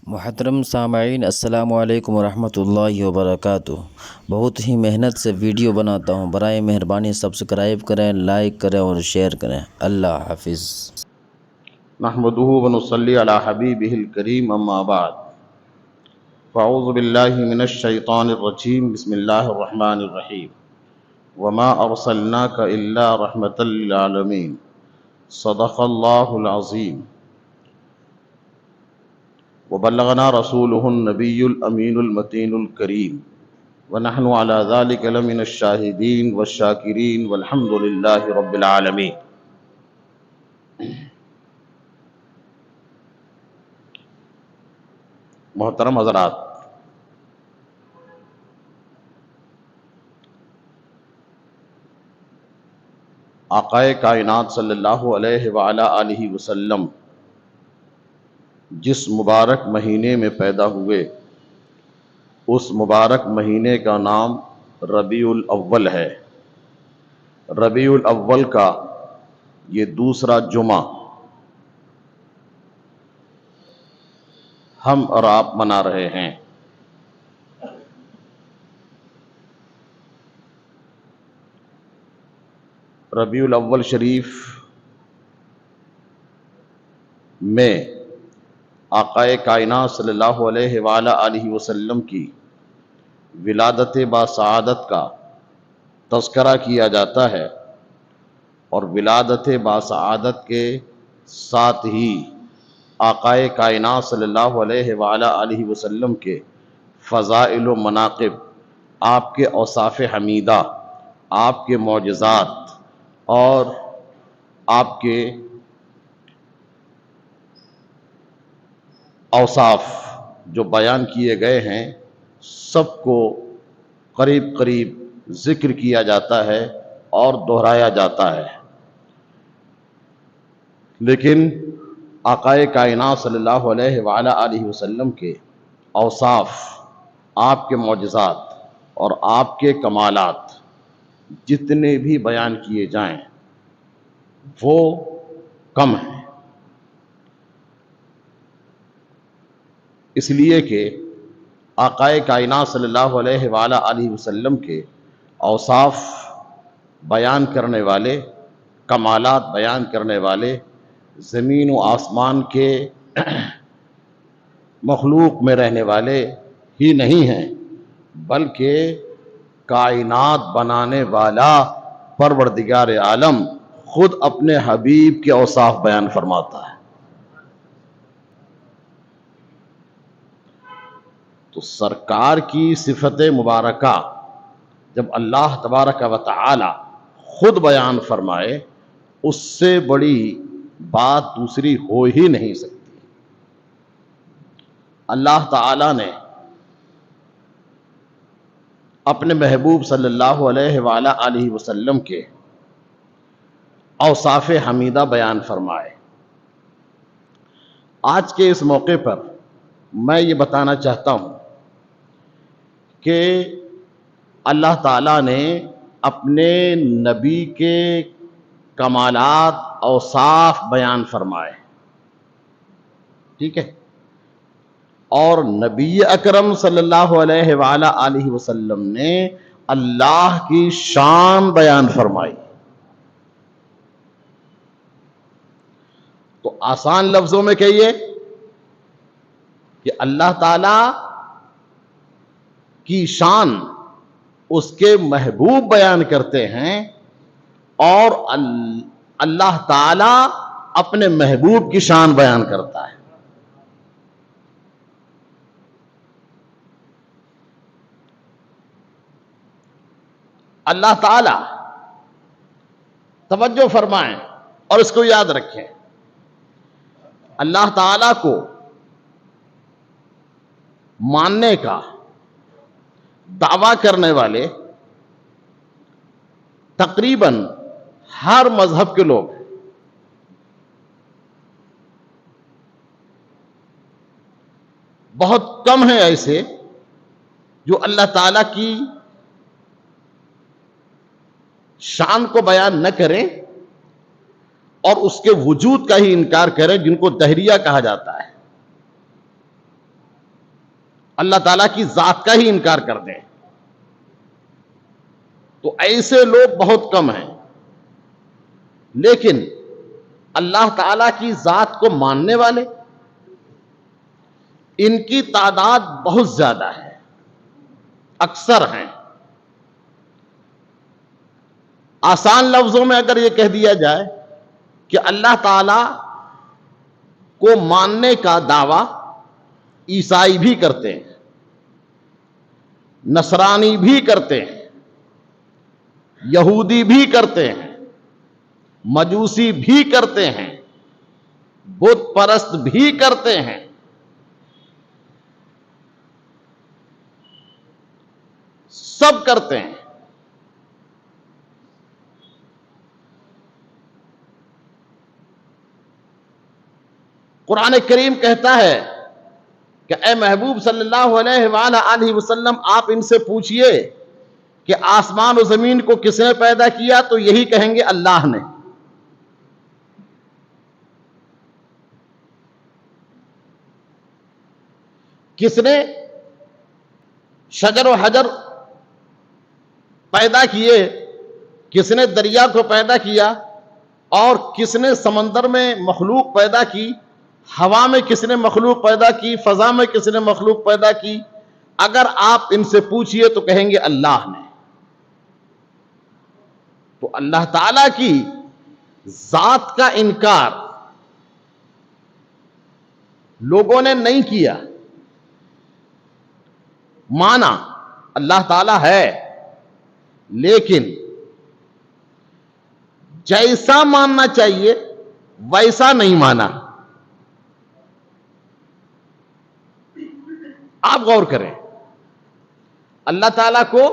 محترم سامعین، السلام علیکم ورحمۃ اللہ وبرکاتہ۔ بہت ہی محنت سے ویڈیو بناتا ہوں، برائے مہربانی سبسکرائب کریں، لائک کریں اور شیئر کریں۔ اللہ حافظ۔ نحمده ونصلي على حبيبه الكريم اما بعد فاعوذ بالله من الشيطان الرجيم بسم الله الرحمن الرحيم وما ارسلناك الا رحمة للعالمين صدق الله العظيم وبلغنا رسوله النبي الامين المتين الكريم ونحن على ذلك لمن الشاهدين والشاكرين والحمد لله رب العالمين۔ محترم حضرات، آقائے کائنات صلی اللہ علیہ وآلہ آلہ وسلم جس مبارک مہینے میں پیدا ہوئے اس مبارک مہینے کا نام ربیع الاول ہے۔ ربیع الاول کا یہ دوسرا جمعہ ہم اور آپ منا رہے ہیں۔ ربیع الاول شریف میں آقائے کائنات صلی اللہ علیہ وآلہ آلہ وسلم کی ولادت باسعادت کا تذکرہ کیا جاتا ہے، اور ولادت باسعادت کے ساتھ ہی آقائے کائنات صلی اللہ علیہ وآلہ آلہ وسلم کے فضائل و مناقب، آپ کے اوصاف حمیدہ، آپ کے معجزات اور آپ کے اوصاف جو بیان کیے گئے ہیں سب کو قریب قریب ذکر کیا جاتا ہے اور دہرایا جاتا ہے۔ لیکن آقائے کائنات صلی اللہ علیہ وآلہ آلہ وسلم کے اوصاف، آپ کے معجزات اور آپ کے کمالات جتنے بھی بیان کیے جائیں وہ کم ہیں، اس لیے کہ آقائے کائنات صلی اللہ علیہ وآلہ آلہ وسلم کے اوصاف بیان کرنے والے، کمالات بیان کرنے والے زمین و آسمان کے مخلوق میں رہنے والے ہی نہیں ہیں، بلکہ کائنات بنانے والا پروردگار عالم خود اپنے حبیب کے اوصاف بیان فرماتا ہے۔ تو سرکار کی صفت مبارکہ جب اللہ تبارک و تعالی خود بیان فرمائے، اس سے بڑی بات دوسری ہو ہی نہیں سکتی۔ اللہ تعالی نے اپنے محبوب صلی اللہ علیہ وآلہ آلہ وسلم کے اوصاف حمیدہ بیان فرمائے۔ آج کے اس موقع پر میں یہ بتانا چاہتا ہوں کہ اللہ تعالیٰ نے اپنے نبی کے کمالات، اوصاف بیان فرمائے، ٹھیک ہے، اور نبی اکرم صلی اللہ علیہ وآلہ آلہ وسلم نے اللہ کی شان بیان فرمائی۔ تو آسان لفظوں میں کہیے کہ اللہ تعالی کی شان اس کے محبوب بیان کرتے ہیں، اور اللہ تعالی اپنے محبوب کی شان بیان کرتا ہے۔ اللہ تعالی، توجہ فرمائیں اور اس کو یاد رکھیں، اللہ تعالی کو ماننے کا دعویٰ کرنے والے تقریباً ہر مذہب کے لوگ، بہت کم ہیں ایسے جو اللہ تعالی کی شان کو بیان نہ کریں اور اس کے وجود کا ہی انکار کریں، جن کو دہریہ کہا جاتا ہے۔ اللہ تعالیٰ کی ذات کا ہی انکار کر دیں. تو ایسے لوگ بہت کم ہیں، لیکن اللہ تعالیٰ کی ذات کو ماننے والے ان کی تعداد بہت زیادہ ہے، اکثر ہیں. آسان لفظوں میں اگر یہ کہہ دیا جائے کہ اللہ تعالی کو ماننے کا دعویٰ عیسائی بھی کرتے ہیں، نصرانی بھی کرتے ہیں، یہودی بھی کرتے ہیں، مجوسی بھی کرتے ہیں، بت پرست بھی کرتے ہیں. سب کرتے ہیں. قرآن کریم کہتا ہے کہ اے محبوب صلی اللہ علیہ وآلہ وسلم، آپ ان سے پوچھئے کہ آسمان و زمین کو کس نے پیدا کیا، تو یہی کہیں گے اللہ نے. کس نے شجر و حجر پیدا کیے، کس نے دریا کو پیدا کیا، اور کس نے سمندر میں مخلوق پیدا کی، ہوا میں کس نے مخلوق پیدا کی، فضا میں کس نے مخلوق پیدا کی، اگر آپ ان سے پوچھئے تو کہیں گے اللہ نے. تو اللہ تعالی کی ذات کا انکار لوگوں نے نہیں کیا، مانا اللہ تعالی ہے، لیکن جیسا ماننا چاہیے ویسا نہیں مانا. آپ غور کریں، اللہ تعالیٰ کو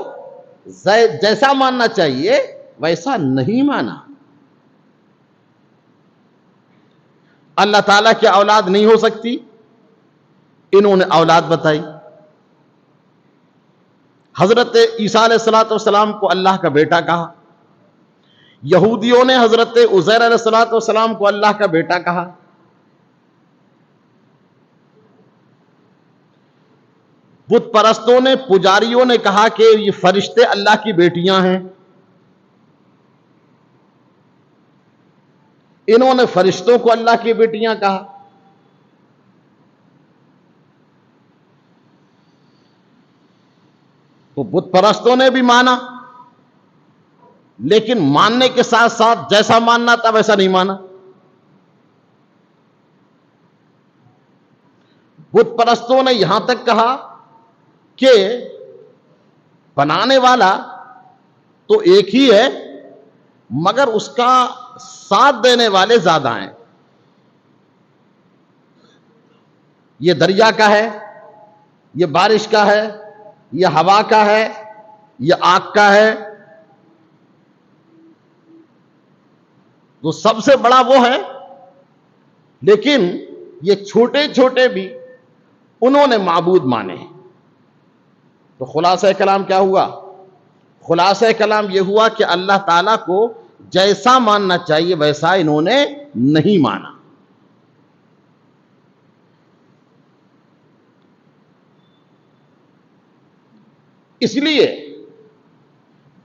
جیسا ماننا چاہیے ویسا نہیں مانا. اللہ تعالیٰ کی اولاد نہیں ہو سکتی، انہوں نے اولاد بتائی. حضرت عیسیٰ علیہ السلام کو اللہ کا بیٹا کہا. یہودیوں نے حضرت عزیر علیہ السلام کو اللہ کا بیٹا کہا. بت پرستوں نے، پجاریوں نے کہا کہ یہ فرشتے اللہ کی بیٹیاں ہیں. انہوں نے فرشتوں کو اللہ کی بیٹیاں کہا. تو بت پرستوں نے بھی مانا، لیکن ماننے کے ساتھ ساتھ جیسا ماننا تھا ویسا نہیں مانا. بت پرستوں نے یہاں تک کہا کہ بنانے والا تو ایک ہی ہے، مگر اس کا ساتھ دینے والے زیادہ ہیں. یہ دریا کا ہے، یہ بارش کا ہے، یہ ہوا کا ہے، یہ آگ کا ہے. تو سب سے بڑا وہ ہے، لیکن یہ چھوٹے چھوٹے بھی انہوں نے معبود مانے. تو خلاصہ کلام کیا ہوا؟ خلاصہ کلام یہ ہوا کہ اللہ تعالیٰ کو جیسا ماننا چاہیے ویسا انہوں نے نہیں مانا. اس لیے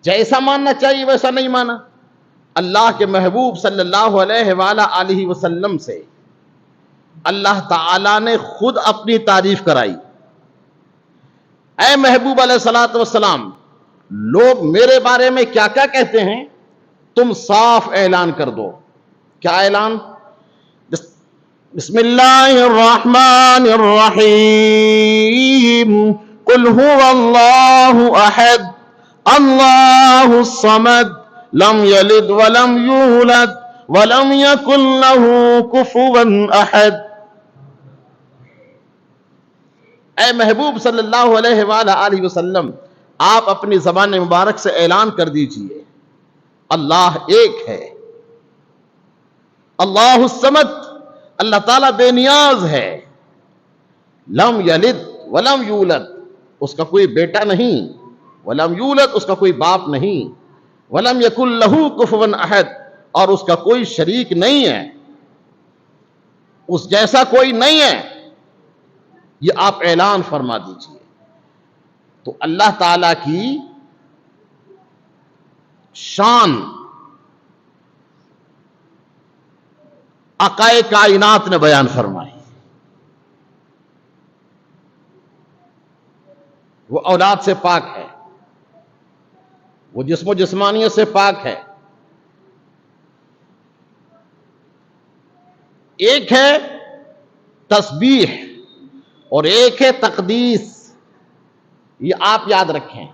جیسا ماننا چاہیے ویسا نہیں مانا. اللہ کے محبوب صلی اللہ علیہ وآلہ وسلم سے اللہ تعالیٰ نے خود اپنی تعریف کرائی. اے محبوب علیہ الصلوۃ والسلام، لوگ میرے بارے میں کیا کیا کہتے ہیں تم صاف اعلان کر دو. کیا اعلان؟ بسم اللہ الرحمن الرحیم. قل هو اللہ احد اللہ الصمد لم یلد ولم یولد ولم یکن له کفوا احد. اے محبوب صلی اللہ علیہ وآلہ وسلم، آپ اپنی زبان مبارک سے اعلان کر دیجئے اللہ ایک ہے. اللہ الصمد، اللہ تعالیٰ بے نیاز ہے. لم یلد ولم یولد، اس کا کوئی بیٹا نہیں. ولم یولد، اس کا کوئی باپ نہیں. ولم یکن لہ کفوا احد، اور اس کا کوئی شریک نہیں ہے، اس جیسا کوئی نہیں ہے. یہ آپ اعلان فرما دیجئے۔ تو اللہ تعالی کی شان آقائے کائنات نے بیان فرمائی۔ وہ اولاد سے پاک ہے، وہ جسم و جسمانیت سے پاک ہے۔ ایک ہے تسبیح اور ایک ہے تقدیس، یہ آپ یاد رکھیں۔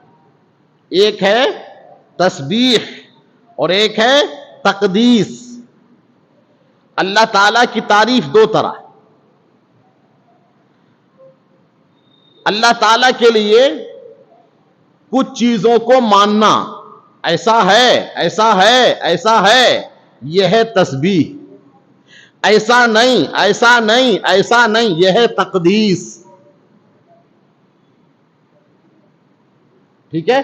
ایک ہے تسبیح اور ایک ہے تقدیس۔ اللہ تعالیٰ کی تعریف دو طرح ہے۔ اللہ تعالیٰ کے لیے کچھ چیزوں کو ماننا، ایسا ہے ایسا ہے ایسا ہے، یہ ہے تسبیح۔ ایسا نہیں ایسا نہیں ایسا نہیں، یہ ہے تقدیس۔ ٹھیک ہے؟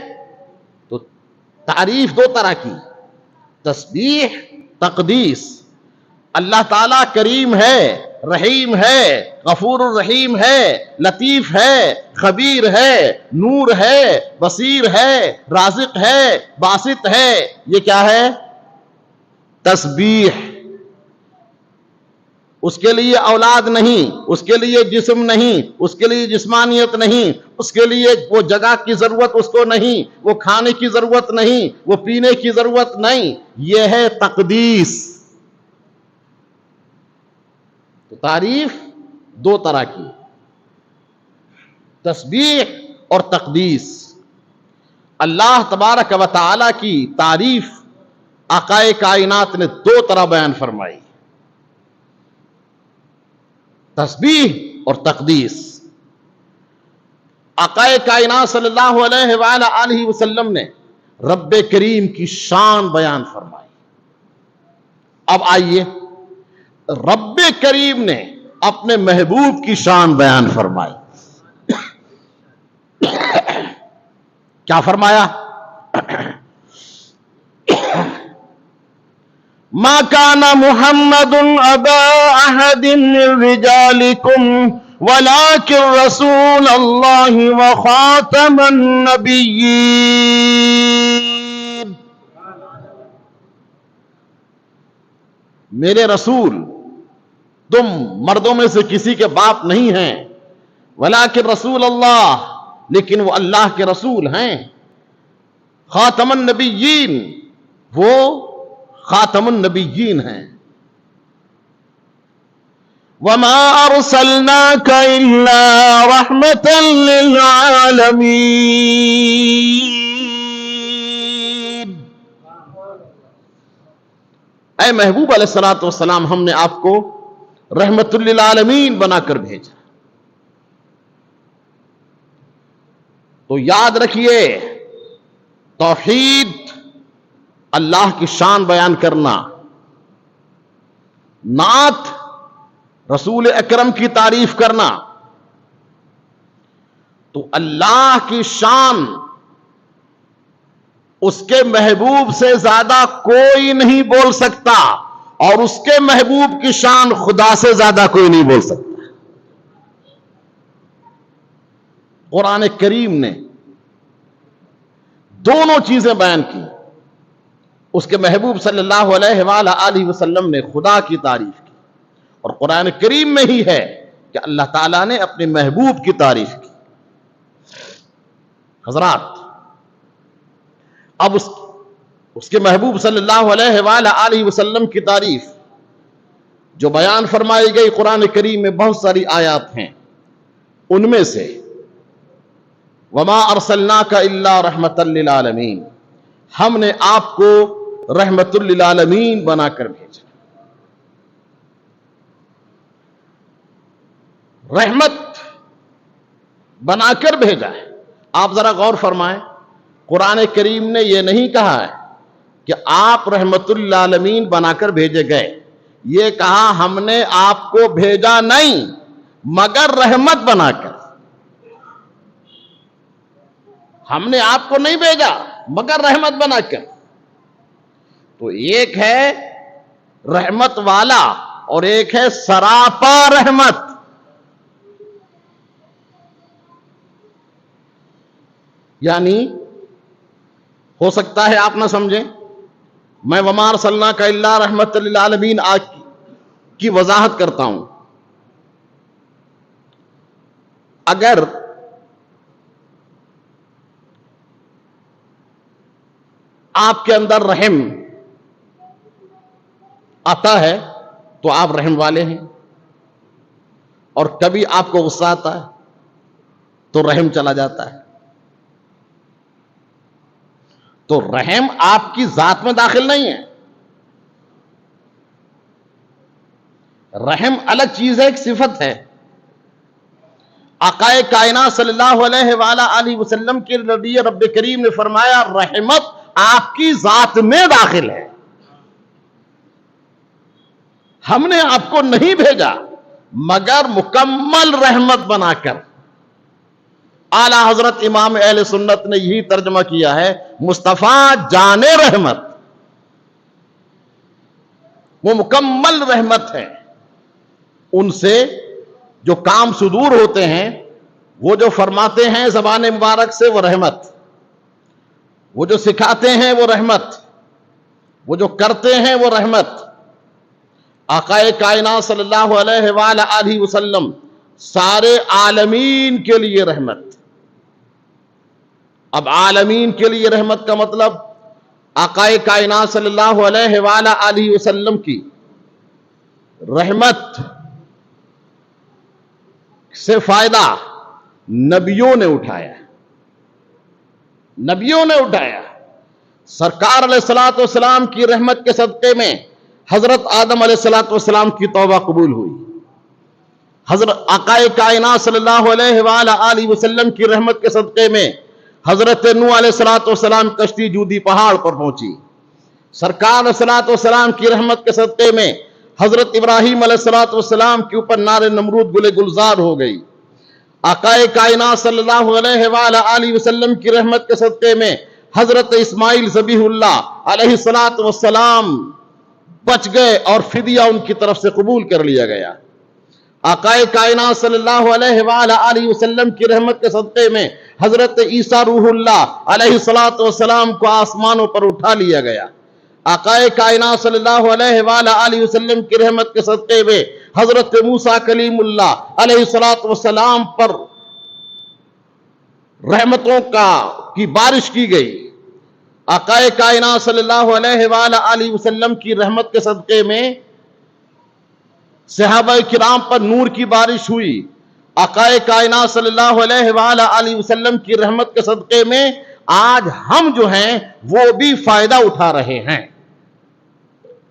تو تعریف دو طرح کی، تسبیح، تقدیس۔ اللہ تعالیٰ کریم ہے، رحیم ہے، غفور الرحیم ہے، لطیف ہے، خبیر ہے، نور ہے، بصیر ہے، رازق ہے، باسط ہے۔ یہ کیا ہے؟ تسبیح۔ اس کے لیے اولاد نہیں، اس کے لیے جسم نہیں، اس کے لیے جسمانیت نہیں، اس کے لیے وہ جگہ کی ضرورت اس کو نہیں، وہ کھانے کی ضرورت نہیں، وہ پینے کی ضرورت نہیں، یہ ہے تقدیس۔ تو تعریف دو طرح کی، تسبیح اور تقدیس۔ اللہ تبارک و تعالی کی تعریف آقائے کائنات نے دو طرح بیان فرمائی، تسبیح اور تقدیس۔ آقائے کائنات صلی اللہ علیہ وآلہ وسلم نے رب کریم کی شان بیان فرمائی۔ اب آئیے، رب کریم نے اپنے محبوب کی شان بیان فرمائی۔ کیا فرمایا؟ ما كان محمد ابا احد من رجالكم ولكن رسول الله وخاتم النبيين۔ میرے رسول تم مردوں میں سے کسی کے باپ نہیں ہیں، ولکن رسول اللہ، لیکن وہ اللہ کے رسول ہیں، خاتم النبیین، وہ خاتم النبیین ہیں۔ وما ارسلناک الا رحمتا للعالمین۔ اے محبوب علیہ الصلوۃ والسلام، ہم نے آپ کو رحمت للعالمین بنا کر بھیجا۔ تو یاد رکھیے، توحید، اللہ کی شان بیان کرنا، نعت، رسول اکرم کی تعریف کرنا، تو اللہ کی شان اس کے محبوب سے زیادہ کوئی نہیں بول سکتا، اور اس کے محبوب کی شان خدا سے زیادہ کوئی نہیں بول سکتا۔ قرآن کریم نے دونوں چیزیں بیان کی۔ اس کے محبوب صلی اللہ علیہ وآلہ وسلم نے خدا کی تعریف کی، اور قرآن کریم میں ہی ہے کہ اللہ تعالیٰ نے اپنے محبوب کی تعریف کی۔ حضرات، اب اس کے محبوب صلی اللہ علیہ وآلہ وسلم کی تعریف جو بیان فرمائی گئی قرآن کریم میں بہت ساری آیات ہیں، ان میں سے وما ارسلناک الا رحمتا للعالمین، ہم نے آپ کو رحمت للعالمین بنا کر بھیجا۔ رحمت بنا کر بھیجا ہے۔ آپ ذرا غور فرمائیں، قرآن کریم نے یہ نہیں کہا ہے کہ آپ رحمت للعالمین بنا کر بھیجے گئے، یہ کہا ہم نے آپ کو بھیجا نہیں مگر رحمت بنا کر۔ ہم نے آپ کو نہیں بھیجا مگر رحمت بنا کر۔ تو ایک ہے رحمت والا اور ایک ہے سراپا رحمت۔ یعنی ہو سکتا ہے آپ نہ سمجھیں، میں وما ارسلناک الا رحمت للعالمین کی وضاحت کرتا ہوں. اگر آپ کے اندر رحم آتا ہے تو آپ رحم والے ہیں، اور کبھی آپ کو غصہ آتا ہے تو رحم چلا جاتا ہے. تو رحم آپ کی ذات میں داخل نہیں ہے. رحم الگ چیز ہے، ایک صفت ہے. آقائے کائنات صلی اللہ علیہ وآلہ وسلم کے نبی رب کریم نے فرمایا رحمت آپ کی ذات میں داخل ہے. ہم نے آپ کو نہیں بھیجا مگر مکمل رحمت بنا کر. اعلی حضرت امام اہل سنت نے یہی ترجمہ کیا ہے، مصطفیٰ جان رحمت، وہ مکمل رحمت ہے. ان سے جو کام صدور ہوتے ہیں، وہ جو فرماتے ہیں زبان مبارک سے وہ رحمت، وہ جو سکھاتے ہیں وہ رحمت، وہ جو کرتے ہیں وہ رحمت. آقائے کائنات صلی اللہ علیہ وآلہ وسلم سارے عالمین کے لیے رحمت. اب عالمین کے لیے رحمت کا مطلب آقائے کائنات صلی اللہ علیہ وآلہ وسلم کی رحمت سے فائدہ نبیوں نے اٹھایا. نبیوں نے اٹھایا. سرکار علیہ الصلوۃ والسلام کی رحمت کے صدقے میں حضرت آدم علیہ الصلوۃ والسلام کی توبہ قبول ہوئی. حضرت آقائے کائنات صلی اللہ علیہ وآلہ وسلم کی رحمت کے صدقے میں حضرت نوح علیہ الصلوۃ والسلام کشتی جودی پہاڑ پر پہنچی. سرکار علیہ الصلوۃ والسلام کی رحمت کے صدقے میں حضرت ابراہیم علیہ الصلوۃ والسلام کے اوپر نار نمرود گلے گلزار ہو گئی. آقائے کائنات صلی اللہ علیہ وآلہ وسلم کی رحمت کے صدقے میں حضرت اسماعیل ذبیح اللہ علیہ الصلوۃ والسلام بچ گئے اور فدیہ ان کی طرف سے قبول کر لیا گیا. آقائے کائنات صلی اللہ علیہ وآلہ وسلم کی رحمت کے صدقے میں حضرت عیسیٰ روح اللہ علیہ الصلوۃ والسلام کو آسمانوں پر اٹھا لیا گیا. آقائے کائنات صلی اللہ علیہ وآلہ وسلم کی رحمت کے صدقے میں حضرت موسیٰ کلیم اللہ علیہ الصلوۃ والسلام پر رحمتوں کی بارش کی گئی. آقائے کائنات صلی اللہ علیہ وآلہ وسلم کی رحمت کے صدقے میں صحابہ کرام پر نور کی بارش ہوئی. آقائے کائنات صلی اللہ علیہ وآلہ وسلم کی رحمت کے صدقے میں آج ہم جو ہیں وہ بھی فائدہ اٹھا رہے ہیں.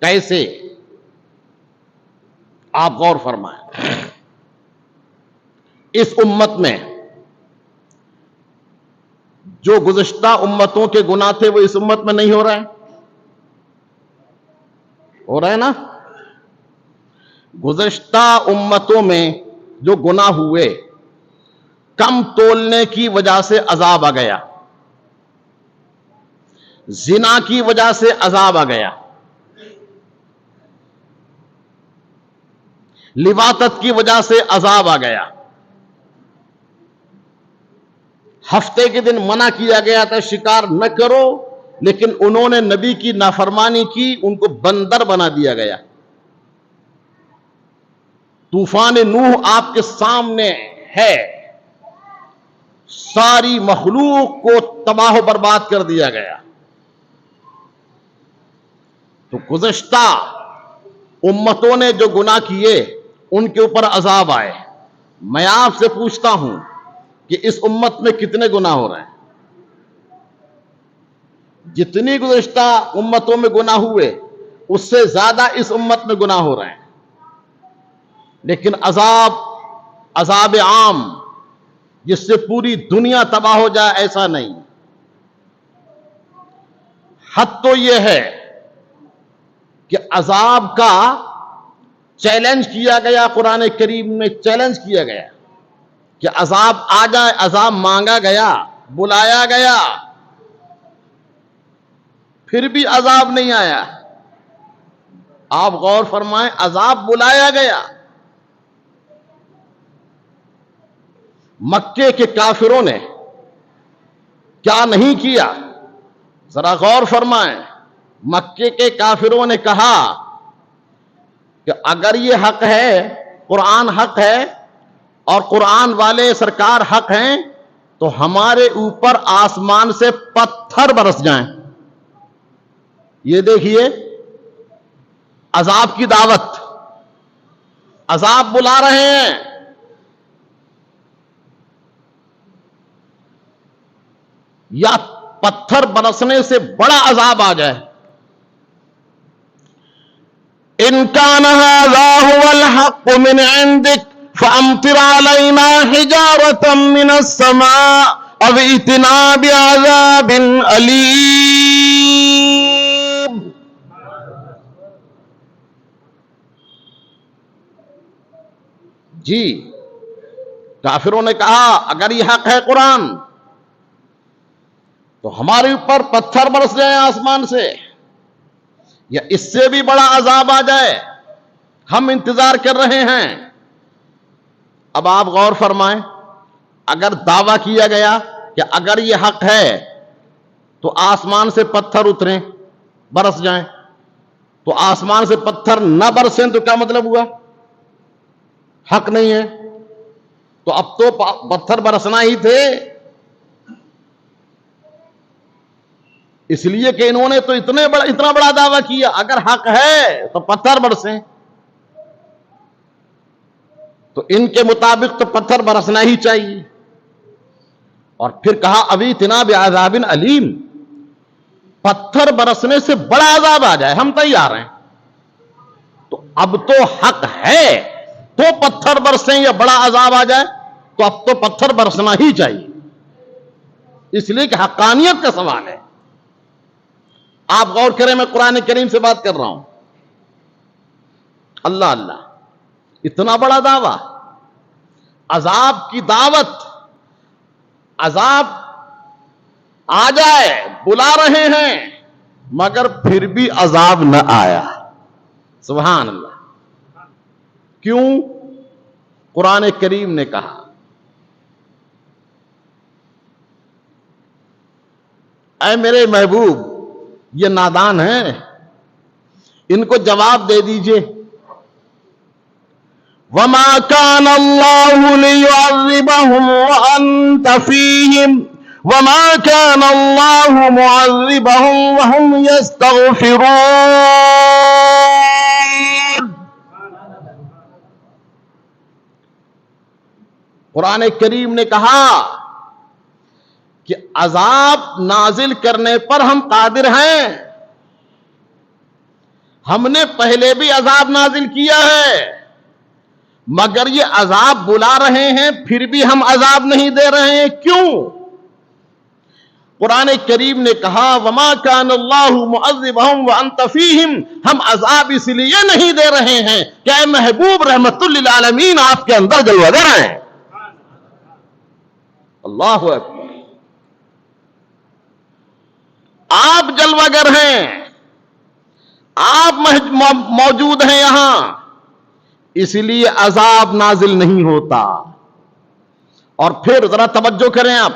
کیسے؟ آپ غور فرمائیں. اس امت میں جو گزشتہ امتوں کے گناہ تھے وہ اس امت میں نہیں ہو رہے ہیں. ہو رہے ہیں نا؟ گزشتہ امتوں میں جو گناہ ہوئے کم تولنے کی وجہ سے عذاب آ گیا، زنا کی وجہ سے عذاب آ گیا، لواطت کی وجہ سے عذاب آ گیا، ہفتے کے دن منع کیا گیا تھا شکار نہ کرو، لیکن انہوں نے نبی کی نافرمانی کی، ان کو بندر بنا دیا گیا. طوفان نوح آپ کے سامنے ہے، ساری مخلوق کو تباہ و برباد کر دیا گیا. تو گزشتہ امتوں نے جو گناہ کیے ان کے اوپر عذاب آئے. میں آپ سے پوچھتا ہوں کہ اس امت میں کتنے گناہ ہو رہے ہیں؟ جتنی گزشتہ امتوں میں گناہ ہوئے اس سے زیادہ اس امت میں گناہ ہو رہے ہیں. لیکن عذاب عام جس سے پوری دنیا تباہ ہو جائے ایسا نہیں. حد تو یہ ہے کہ عذاب کا چیلنج کیا گیا، قرآن کریم میں چیلنج کیا گیا کہ عذاب آ جائے. عذاب مانگا گیا، بلایا گیا، پھر بھی عذاب نہیں آیا. آپ غور فرمائیں، عذاب بلایا گیا. مکے کے کافروں نے کیا نہیں کیا؟ ذرا غور فرمائیں. مکے کے کافروں نے کہا کہ اگر یہ حق ہے، قرآن حق ہے اور قرآن والے سرکار حق ہیں، تو ہمارے اوپر آسمان سے پتھر برس جائیں. یہ دیکھیے عذاب کی دعوت، عذاب بلا رہے ہیں. یا پتھر برسنے سے بڑا عذاب آ جائے. ان کان ھذا ھو الحق من عندک فامطر علینا حجارۃ من السماء او ائتنا بعذاب علیم. جی کافروں نے کہا اگر یہ حق ہے قرآن تو ہمارے اوپر پتھر برس جائیں آسمان سے، یا اس سے بھی بڑا عذاب آ جائے. ہم انتظار کر رہے ہیں. اب آپ غور فرمائیں، اگر دعویٰ کیا گیا کہ اگر یہ حق ہے تو آسمان سے پتھر اتریں، برس جائیں، تو آسمان سے پتھر نہ برسیں تو کیا مطلب ہوا؟ حق نہیں ہے. تو اب تو پتھر برسنا ہی تھے، اس لیے کہ انہوں نے تو اتنا بڑا دعویٰ کیا اگر حق ہے تو پتھر برسیں. تو ان کے مطابق تو پتھر برسنا ہی چاہیے. اور پھر کہا ابھی اتنا بعذاب علیم، پتھر برسنے سے بڑا عذاب آ جائے ہم تیار ہیں. تو اب تو حق ہے تو پتھر برسیں یا بڑا عذاب آ جائے تو اب تو پتھر برسنا ہی چاہیے، اس لیے کہ حقانیت کا سوال ہے. آپ غور کریں، میں قرآن کریم سے بات کر رہا ہوں. اللہ اللہ، اتنا بڑا دعویٰ، عذاب کی دعوت، عذاب آ جائے بلا رہے ہیں مگر پھر بھی عذاب نہ آیا. سبحان اللہ. کیوں؟ قرآن کریم نے کہا اے میرے محبوب، یہ نادان ہیں، ان کو جواب دے دیجئے. وَمَا كَانَ اللَّهُ لِيُعَذِّبَهُمْ وَأَنْتَ فِيهِمْ وَمَا كَانَ اللَّهُ مُعَذِّبَهُمْ وَهُمْ يَسْتَغْفِرُونَ. قرآن کریم نے کہا کہ عذاب نازل کرنے پر ہم قادر ہیں. ہم نے پہلے بھی عذاب نازل کیا ہے، مگر یہ عذاب بلا رہے ہیں پھر بھی ہم عذاب نہیں دے رہے ہیں. کیوں؟ قرآن کریم نے کہا وَمَا كَانَ اللَّهُ مُعَذِّبَهُمْ وَأَنْتَ فِيهِمْ. ہم عذاب اس لیے نہیں دے رہے ہیں کہ اے محبوب رحمت للعالمین آپ کے اندر جلوگر ہیں. اللہ اکبر. آپ جلوگر ہیں، آپ موجود ہیں یہاں، اس لیے عذاب نازل نہیں ہوتا. اور پھر ذرا توجہ کریں آپ،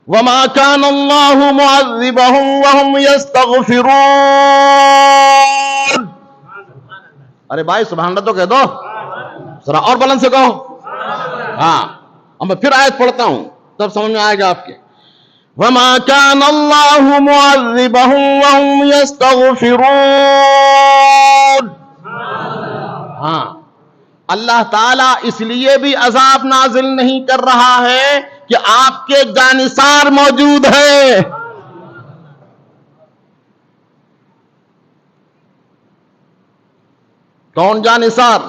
وَمَا كَانَ اللَّهُ مُعَذِّبَهُمْ وَهُمْ يَسْتَغْفِرُونَ. ارے بھائی سبحان اللہ تو کہہ دو، ذرا اور بلند سے کہو. ہاں اب میں پھر آیت پڑھتا ہوں تب سمجھ میں آئے گا آپ کے. وَمَا كَانَ اللَّهُ مُعَذِّبَهُمْ وَهُمْ يَسْتَغْفِرُونَ. ہاں، اللہ تعالیٰ اس لیے بھی عذاب نازل نہیں کر رہا ہے کہ آپ کے جانثار موجود ہیں. کون جانثار؟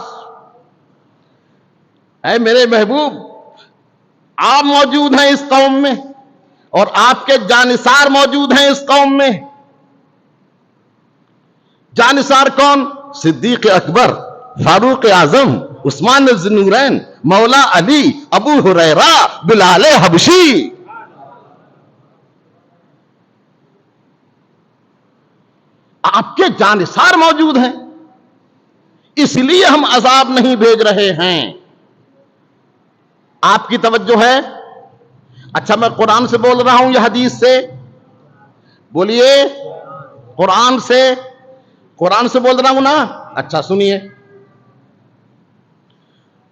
اے میرے محبوب، آپ موجود ہیں اس قوم میں اور آپ کے جانثار موجود ہیں اس قوم میں. جانثار کون؟ صدیق اکبر، فاروق اعظم، عثمان ذی النورین، مولا علی، ابو ہریرہ، بلال حبشی. آپ کے جانثار موجود ہیں، اس لیے ہم عذاب نہیں بھیج رہے ہیں. آپ کی توجہ ہے؟ اچھا میں قرآن سے بول رہا ہوں یا حدیث سے؟ بولیے قرآن سے. قرآن سے بول رہا ہوں نا. اچھا سنیے،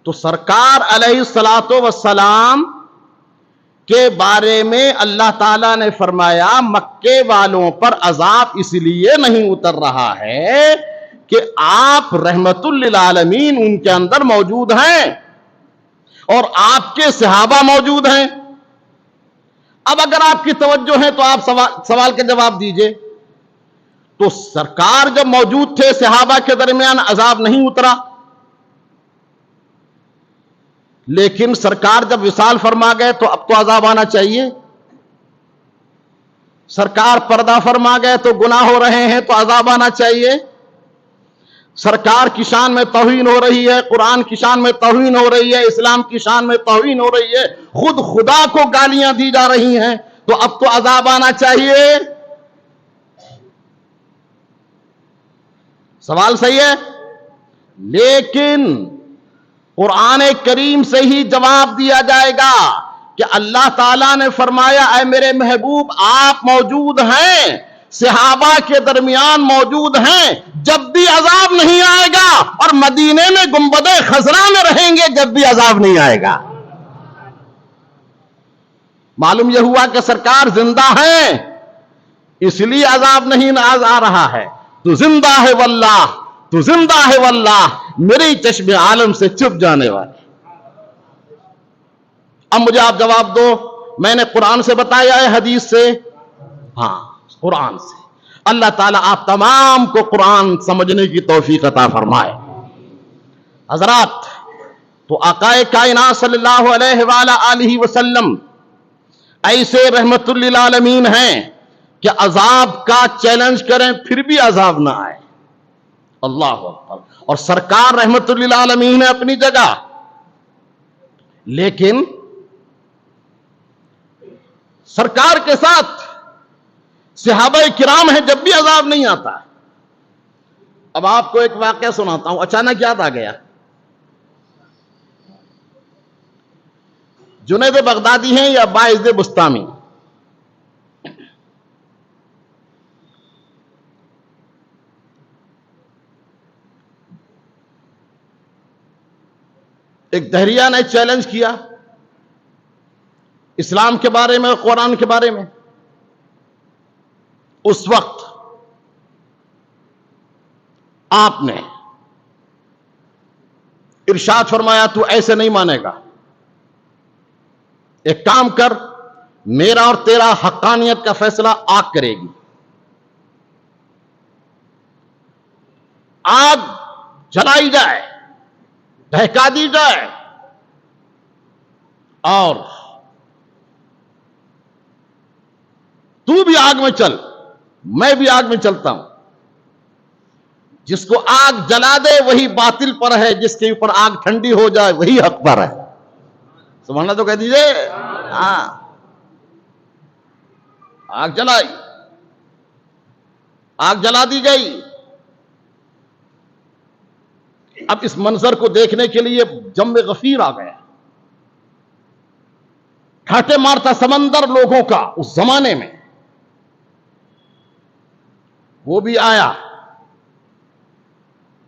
تو سرکار علیہ الصلوۃ والسلام کے بارے میں اللہ تعالیٰ نے فرمایا مکے والوں پر عذاب اس لیے نہیں اتر رہا ہے کہ آپ رحمت للعالمین ان کے اندر موجود ہیں اور آپ کے صحابہ موجود ہیں. اب اگر آپ کی توجہ ہے تو آپ سوال کا جواب دیجئے. تو سرکار جب موجود تھے صحابہ کے درمیان عذاب نہیں اترا، لیکن سرکار جب وصال فرما گئے تو اب تو عذاب آنا چاہیے. سرکار پردہ فرما گئے تو گناہ ہو رہے ہیں تو عذاب آنا چاہیے. سرکار کی شان میں توہین ہو رہی ہے، قرآن کی شان میں توہین ہو رہی ہے، اسلام کی شان میں توہین ہو رہی ہے، خود خدا کو گالیاں دی جا رہی ہیں، تو اب تو عذاب آنا چاہیے. سوال صحیح ہے، لیکن قرآن کریم سے ہی جواب دیا جائے گا کہ اللہ تعالیٰ نے فرمایا اے میرے محبوب آپ موجود ہیں، صحابہ کے درمیان موجود ہیں، جب بھی عذاب نہیں آئے گا، اور مدینے میں گنبد خضرا میں رہیں گے جب بھی عذاب نہیں آئے گا. معلوم یہ ہوا کہ سرکار زندہ ہیں اس لیے عذاب نہیں آ رہا ہے. تو زندہ ہے واللہ، تو زندہ ہے واللہ، میری چشم عالم سے چھپ جانے والے. اب مجھے آپ جواب دو، میں نے قرآن سے بتایا ہے حدیث سے؟ ہاں قرآن سے. اللہ تعالیٰ آپ تمام کو قرآن سمجھنے کی توفیق عطا فرمائے. حضرات، تو آقا کائنات صلی اللہ علیہ وآلہ وسلم ایسے رحمت للعالمین ہیں کہ عذاب کا چیلنج کریں پھر بھی عذاب نہ آئے. اللہ اکبر. اور سرکار رحمت للعالمین ہے اپنی جگہ، لیکن سرکار کے ساتھ صحابہ کرام ہیں جب بھی عذاب نہیں آتا. اب آپ کو ایک واقعہ سناتا ہوں، اچانک یاد آ گیا. جنید بغدادی ہیں یا باعث بستامی؟ ایک دہریہ نے چیلنج کیا اسلام کے بارے میں، قرآن کے بارے میں. اس وقت آپ نے ارشاد فرمایا تو ایسے نہیں مانے گا، ایک کام کر، میرا اور تیرا حقانیت کا فیصلہ آگ کرے گی. آگ جلائی جائے، دہکا دی جائے، اور تو بھی آگ میں چل، میں بھی آگ میں چلتا ہوں. جس کو آگ جلا دے وہی باطل پر ہے، جس کے اوپر آگ ٹھنڈی ہو جائے وہی حق پر ہے. سبحان اللہ تو کہہ دیجئے. ہاں، آگ جلائی، آگ جلا دی گئی. اب اس منظر کو دیکھنے کے لیے جم غفیر آ گیا، کھاٹے مارتا سمندر لوگوں کا اس زمانے میں. وہ بھی آیا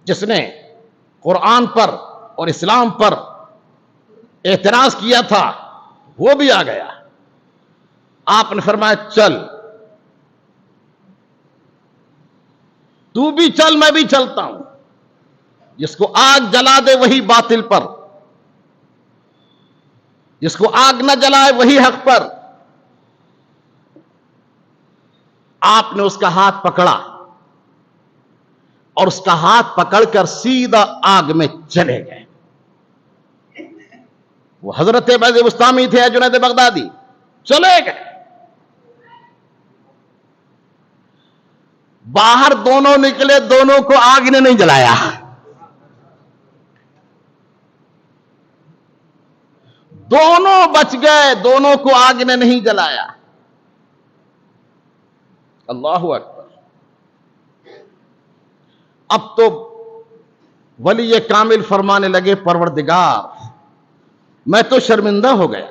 جس نے قرآن پر اور اسلام پر اعتراض کیا تھا، وہ بھی آ گیا. آپ نے فرمایا چل، تو بھی چل میں بھی چلتا ہوں. جس کو آگ جلا دے وہی باطل پر، جس کو آگ نہ جلائے وہی حق پر. آپ نے اس کا ہاتھ پکڑا اور اس کا ہاتھ پکڑ کر سیدھا آگ میں چلے گئے. وہ حضرت باعث بستامی تھے، جنید بغدادی، چلے گئے. باہر دونوں نکلے، دونوں کو آگ نے نہیں جلایا. دونوں بچ گئے، دونوں کو آگ نے نہیں جلایا. اللہ اکبر. اب تو ولی کامل فرمانے لگے پروردگار میں تو شرمندہ ہو گیا،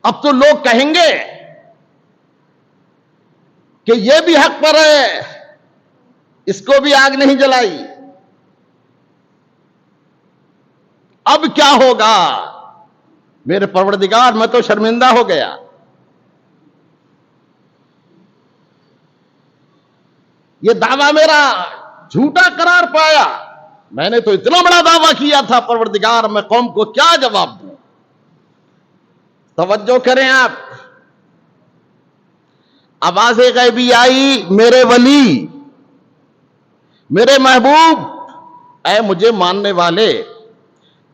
اب تو لوگ کہیں گے کہ یہ بھی حق پر ہے، اس کو بھی آگ نہیں جلائی، اب کیا ہوگا؟ میرے پروردگار میں تو شرمندہ ہو گیا۔ یہ دعویٰ میرا جھوٹا قرار پایا، میں نے تو اتنا بڑا دعویٰ کیا تھا، پروردگار میں قوم کو کیا جواب دوں؟ توجہ کریں آپ، آواز غیبی آئی، میرے ولی، میرے محبوب، اے مجھے ماننے والے،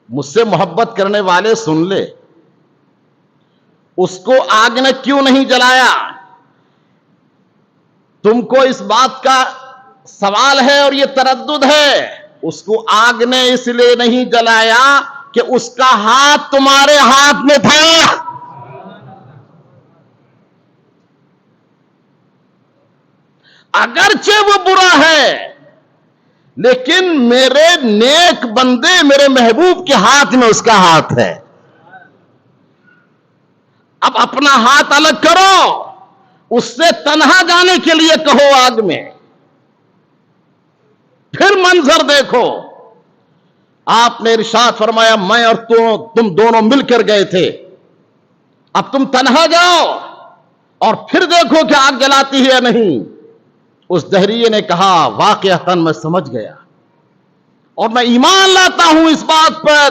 مجھ سے محبت کرنے والے سن لے، اس کو آگ نے کیوں نہیں جلایا؟ تم کو اس بات کا سوال ہے اور یہ تردد ہے، اس کو آگ نے اس لیے نہیں جلایا کہ اس کا ہاتھ تمہارے ہاتھ میں تھا۔ اگرچہ وہ برا ہے، لیکن میرے نیک بندے، میرے محبوب کے ہاتھ میں اس کا ہاتھ ہے۔ اب اپنا ہاتھ الگ کرو، اس سے تنہا جانے کے لیے کہو آگ میں، پھر منظر دیکھو۔ آپ نے ارشاد فرمایا میں اور تم دونوں مل کر گئے تھے، اب تم تنہا جاؤ اور پھر دیکھو کہ آگ جلاتی ہے یا نہیں۔ اس دہریے نے کہا واقعتاً میں سمجھ گیا اور میں ایمان لاتا ہوں اس بات پر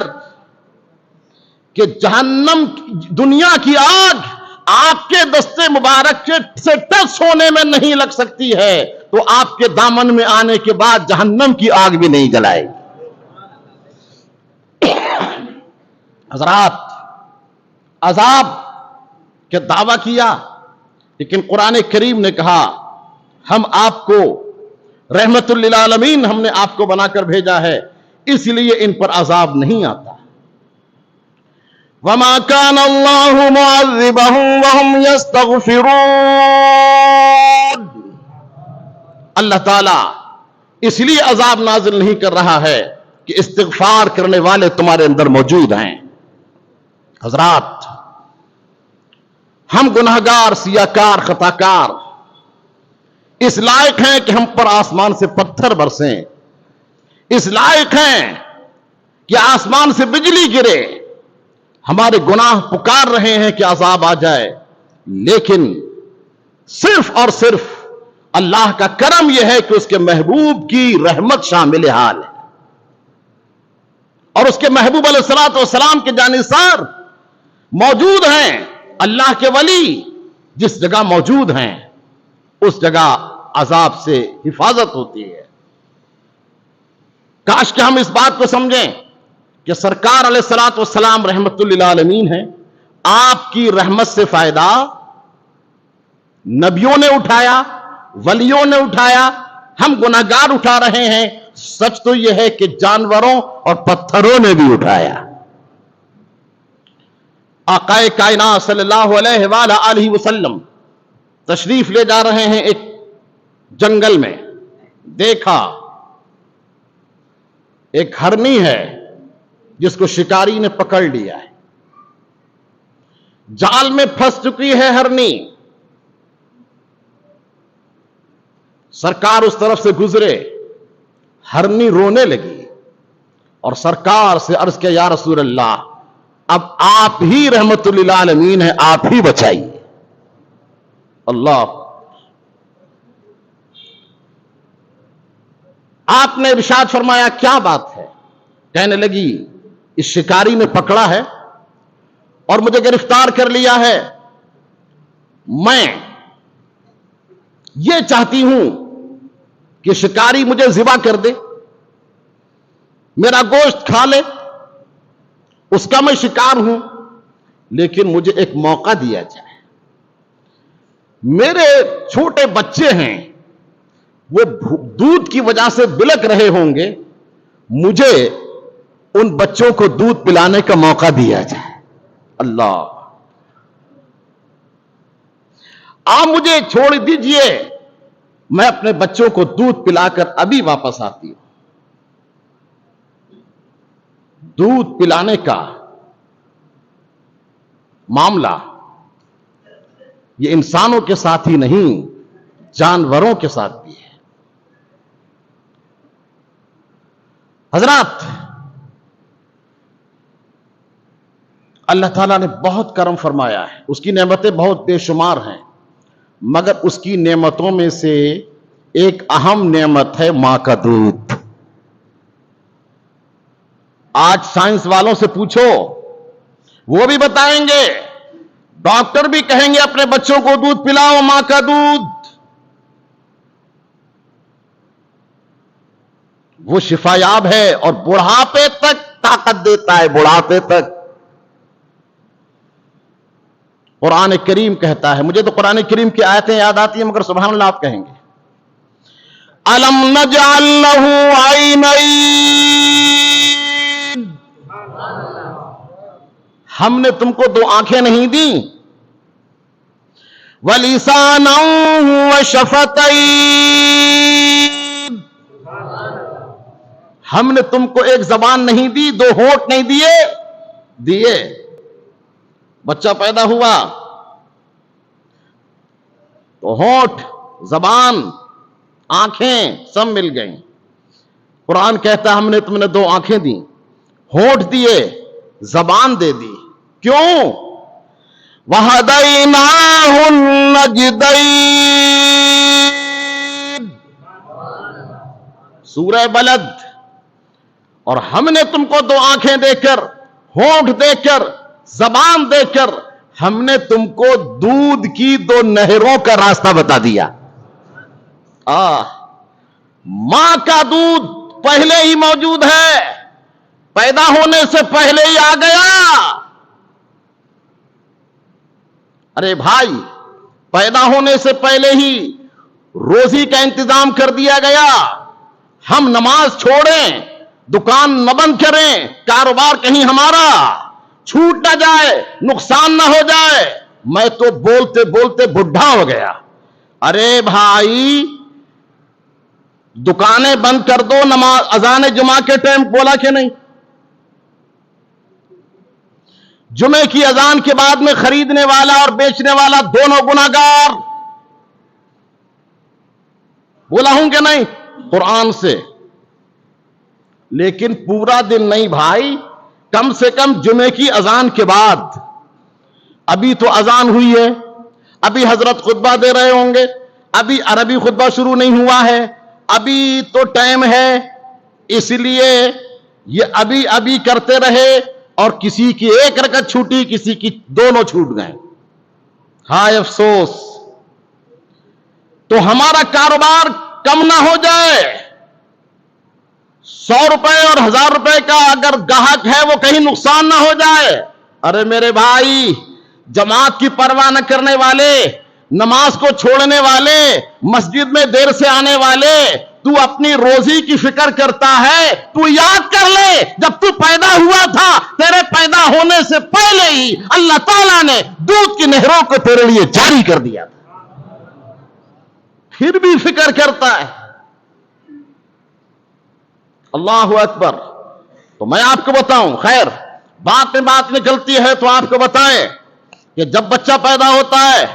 کہ جہنم، دنیا کی آگ آپ کے دستے مبارک سے ٹچ ہونے میں نہیں لگ سکتی ہے، تو آپ کے دامن میں آنے کے بعد جہنم کی آگ بھی نہیں جلائے گی۔ حضرات، عذاب کے دعویٰ کیا، لیکن قرآن کریم نے کہا ہم آپ کو رحمت للعالمین، ہم نے آپ کو بنا کر بھیجا ہے، اس لیے ان پر عذاب نہیں آتا۔ وَمَا كَانَ اللَّهُ مُعَذِّبَهُمْ وَهُمْ يَسْتَغْفِرُونَ۔ اللہ تعالیٰ اس لیے عذاب نازل نہیں کر رہا ہے کہ استغفار کرنے والے تمہارے اندر موجود ہیں۔ حضرات، ہم گناہگار، سیاہکار، خطاکار اس لائق ہیں کہ ہم پر آسمان سے پتھر برسیں، اس لائق ہیں کہ آسمان سے بجلی گرے، ہمارے گناہ پکار رہے ہیں کہ عذاب آ جائے، لیکن صرف اور صرف اللہ کا کرم یہ ہے کہ اس کے محبوب کی رحمت شامل حال ہے، اور اس کے محبوب علیہ الصلوۃ والسلام کے جانثار موجود ہیں۔ اللہ کے ولی جس جگہ موجود ہیں اس جگہ عذاب سے حفاظت ہوتی ہے۔ کاش کہ ہم اس بات کو سمجھیں کہ سرکار علیہ الصلوۃ والسلام رحمت للعالمین ہیں، آپ کی رحمت سے فائدہ نبیوں نے اٹھایا، ولیوں نے اٹھایا، ہم گناہگار اٹھا رہے ہیں۔ سچ تو یہ ہے کہ جانوروں اور پتھروں نے بھی اٹھایا۔ آقا کائنات صلی اللہ علیہ وآلہ وسلم تشریف لے جا رہے ہیں ایک جنگل میں، دیکھا ایک ہرنی ہے جس کو شکاری نے پکڑ لیا ہے، جال میں پھنس چکی ہے ہرنی۔ سرکار اس طرف سے گزرے، ہرنی رونے لگی اور سرکار سے عرض کیا یا رسول اللہ، اب آپ ہی رحمت للعالمین ہیں، آپ ہی بچائیے۔ اللہ، آپ نے ارشاد فرمایا کیا بات ہے؟ کہنے لگی اس شکاری نے پکڑا ہے اور مجھے گرفتار کر لیا ہے، میں یہ چاہتی ہوں کہ شکاری مجھے ذبح کر دے، میرا گوشت کھا لے، اس کا میں شکار ہوں، لیکن مجھے ایک موقع دیا جائے۔ میرے چھوٹے بچے ہیں، وہ دودھ کی وجہ سے بلک رہے ہوں گے، مجھے ان بچوں کو دودھ پلانے کا موقع دیا جائے۔ اللہ، آپ مجھے چھوڑ دیجئے، میں اپنے بچوں کو دودھ پلا کر ابھی واپس آتی ہوں۔ دودھ پلانے کا معاملہ یہ انسانوں کے ساتھ ہی نہیں جانوروں کے ساتھ بھی ہے. حضرات اللہ تعالیٰ نے بہت کرم فرمایا ہے, اس کی نعمتیں بہت بے شمار ہیں, مگر اس کی نعمتوں میں سے ایک اہم نعمت ہے ماں کا دودھ. آج سائنس والوں سے پوچھو, وہ بھی بتائیں گے, ڈاکٹر بھی کہیں گے اپنے بچوں کو دودھ پلاؤ, ماں کا دودھ. وہ شفا یاب ہے اور بڑھاپے تک طاقت دیتا ہے, بڑھاپے تک. قرآن کریم کہتا ہے, مجھے تو قرآن کریم کی آیتیں یاد آتی ہیں مگر سبحان اللہ آپ کہیں گے, الم نجعل لہ عینین, ہم نے تم کو 2 آنکھیں نہیں دیں, وَلِسَانًا وَشَفَتَيْن, ہم نے تم کو ایک زبان نہیں دی, 2 ہونٹ نہیں دیے. بچہ پیدا ہوا تو ہونٹ, زبان, آنکھیں سب مل گئیں. قرآن کہتا ہے ہم نے تم نے 2 آنکھیں دی, ہونٹ دیے, زبان دے دی. کیوں؟ وَهَدَيْنَاهُ النَّجْدَيْنِ, سورہ بلد. اور ہم نے تم کو 2 آنکھیں دے کر, ہونٹ دے کر, زبان دے کر, ہم نے تم کو دودھ کی 2 نہروں کا راستہ بتا دیا. ماں کا دودھ پہلے ہی موجود ہے, پیدا ہونے سے پہلے ہی آ گیا. ارے بھائی, پیدا ہونے سے پہلے ہی روزی کا انتظام کر دیا گیا. ہم نماز چھوڑیں, دکان نہ بند کریں, کاروبار کہیں ہمارا چھوٹ نہ جائے, نقصان نہ ہو جائے. میں تو بولتے بولتے بڈھا ہو گیا. ارے بھائی, دکانیں بند کر دو, نماز اذان جمعہ کے ٹائم بولا کہ نہیں؟ جمعے کی اذان کے بعد میں خریدنے والا اور بیچنے والا دونوں گناہگار, بولا ہوں کہ نہیں قرآن سے؟ لیکن پورا دن نہیں بھائی, کم سے کم جمعے کی اذان کے بعد. ابھی تو اذان ہوئی ہے, ابھی حضرت خطبہ دے رہے ہوں گے, ابھی عربی خطبہ شروع نہیں ہوا ہے, ابھی تو ٹائم ہے, اس لیے یہ ابھی کرتے رہے اور کسی کی 1 رکعت چھوٹی, کسی کی 2 چھوٹ گئے. ہائے افسوس. تو ہمارا کاروبار کم نہ ہو جائے, 100 روپے اور 1000 روپے کا اگر گاہک ہے وہ کہیں نقصان نہ ہو جائے. ارے میرے بھائی, جماعت کی پرواہ نہ کرنے والے, نماز کو چھوڑنے والے, مسجد میں دیر سے آنے والے, تو اپنی روزی کی فکر کرتا ہے. تو یاد کر لے, جب تو پیدا ہوا تھا, تیرے پیدا ہونے سے پہلے ہی اللہ تعالیٰ نے دودھ کی نہروں کو تیرے لیے جاری کر دیا تھا, پھر بھی فکر کرتا ہے. اللہ اکبر. تو میں آپ کو بتاؤں, خیر بات میں بات نکلتی ہے تو آپ کو بتائیں کہ جب بچہ پیدا ہوتا ہے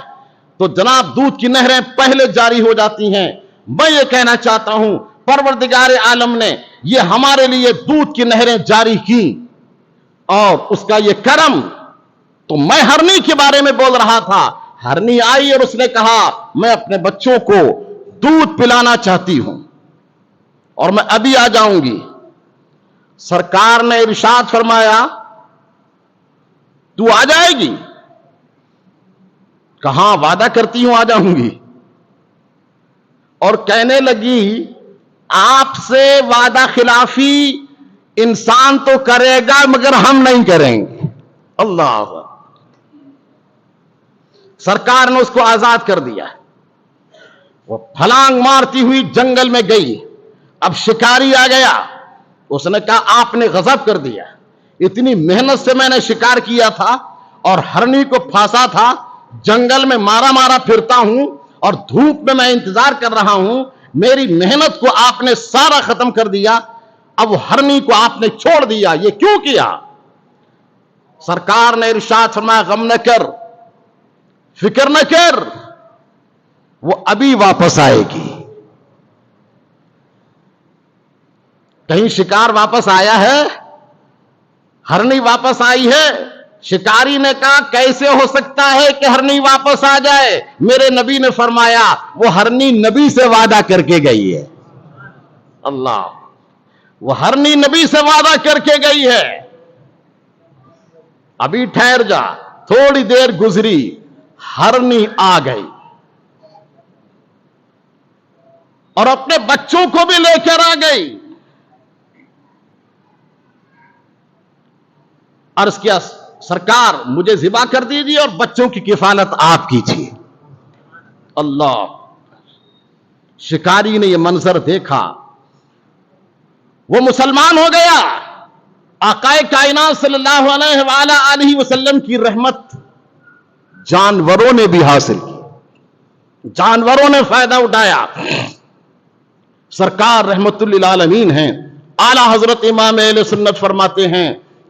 تو جناب دودھ کی نہریں پہلے جاری ہو جاتی ہیں. میں یہ کہنا چاہتا ہوں پروردگار عالم نے یہ ہمارے لیے دودھ کی نہریں جاری کی اور اس کا یہ کرم. تو میں ہرنی کے بارے میں بول رہا تھا, ہرنی آئی اور اس نے کہا میں اپنے بچوں کو دودھ پلانا چاہتی ہوں اور میں ابھی آ جاؤں گی. سرکار نے ارشاد فرمایا تو آ جائے گی؟ کہاں, وعدہ کرتی ہوں آ جاؤں گی. اور کہنے لگی آپ سے وعدہ خلافی انسان تو کرے گا مگر ہم نہیں کریں گے. اللہ, سرکار نے اس کو آزاد کر دیا. وہ پھلانگ مارتی ہوئی جنگل میں گئی. اب شکاری آ گیا, اس نے کہا آپ نے غضب کر دیا, اتنی محنت سے میں نے شکار کیا تھا اور ہرنی کو پھانسا تھا, جنگل میں مارا پھرتا ہوں اور دھوپ میں میں انتظار کر رہا ہوں, میری محنت کو آپ نے سارا ختم کر دیا, اب ہرنی کو آپ نے چھوڑ دیا, یہ کیوں کیا؟ سرکار نے ارشاد فرمایا غم نہ کر, فکر نہ کر، وہ ابھی واپس آئے گی۔ کہیں شکار واپس آیا ہے؟ ہرنی واپس آئی ہے؟ شکاری نے کہا کیسے ہو سکتا ہے کہ ہرنی واپس آ جائے؟ میرے نبی نے فرمایا وہ ہرنی نبی سے وعدہ کر کے گئی ہے۔ اللہ، وہ ہرنی نبی سے وعدہ کر کے گئی ہے۔ ابھی ٹھہر جا، تھوڑی دیر گزری، ہرنی آ گئی اور اپنے بچوں کو بھی لے کر آ گئی۔ عرض کیا سرکار مجھے ذبح کر دیجیے اور بچوں کی کفالت آپ کیجیے۔ اللہ، شکاری نے یہ منظر دیکھا، وہ مسلمان ہو گیا۔ آقا کائنات صلی اللہ علیہ وآلہ وسلم کی رحمت جانوروں نے بھی حاصل کی، جانوروں نے فائدہ اٹھایا۔ سرکار رحمت للعالمین ہیں، اعلی حضرت امام اہل سنت فرماتے ہیں،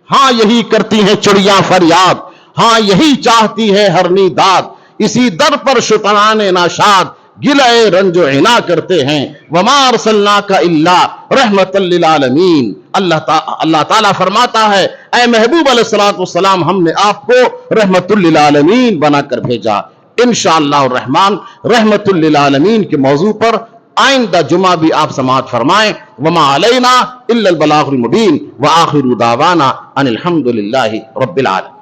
ہاں یہی کرتی ہیں چڑیاں فریاد، ہاں یہی چاہتی ہے ہرنی داد، اسی در پر شتران ناشاد گلے رنج و عنا کرتے ہیں، وما ارسلناک الا رحمت للعالمین۔ اللہ تعالیٰ فرماتا ہے اے محبوب علیہ السلام، ہم نے آپ کو رحمت للعالمین بنا کر بھیجا۔ انشاءاللہ الرحمن رحمت للعالمین کے موضوع پر آئندہ جمعہ بھی آپ سماعت فرمائیں۔ وما علینا الا البلاغ المبین، وآخر دعوانا ان الحمد للہ رب العالمین۔